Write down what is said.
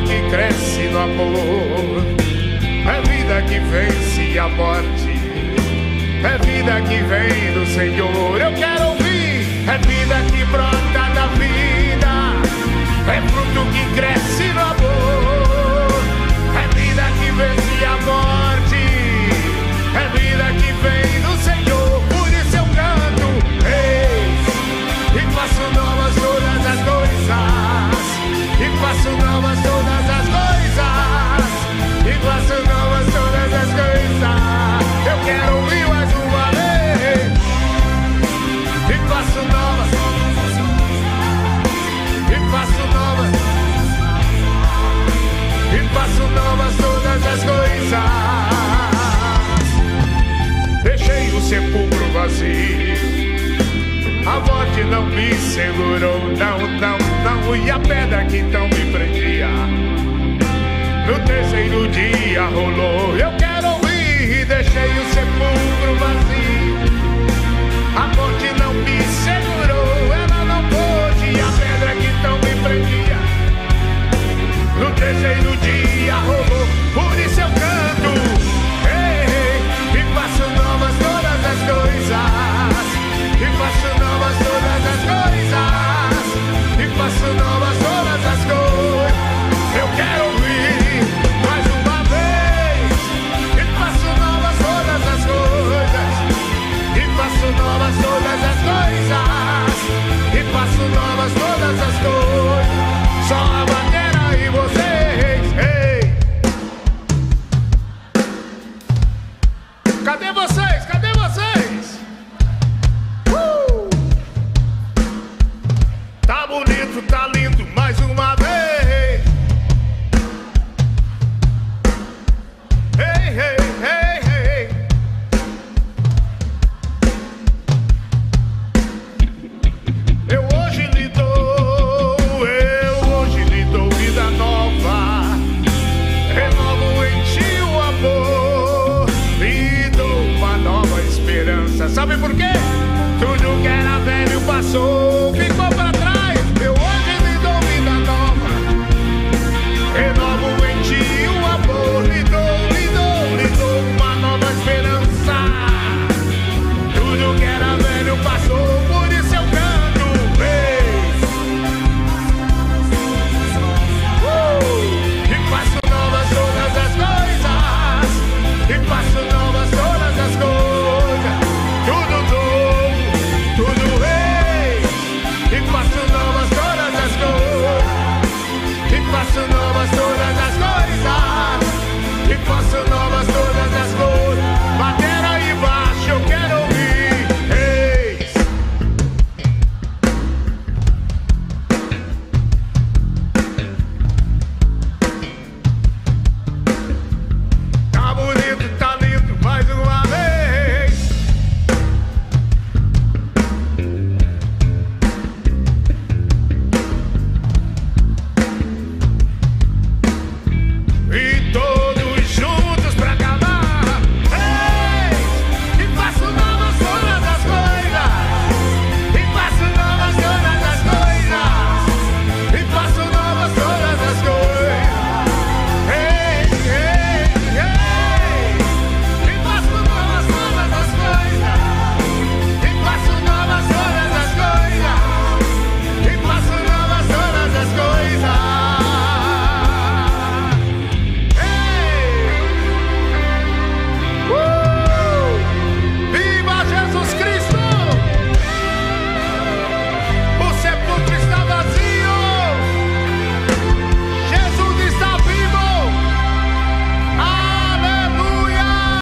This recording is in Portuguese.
que cresce no amor. É vida que vence a morte, é vida que vem do Senhor. Eu quero ouvir. É vida que brota da vida, é fruto que cresce no amor. É vida que vence a morte, é vida que vem do Senhor. Por isso eu canto, eis, e faço novas todas as coisas, e faço novas todas as coisas, e faço novas todas as coisas. Eu quero ouvir mais uma vez. E faço novas, e faço novas, e faço novas todas as coisas. Deixei o sepulcro vazio, a morte não me segurou, não, não, não. E a pedra que então me prendia, no terceiro dia rolou. Eu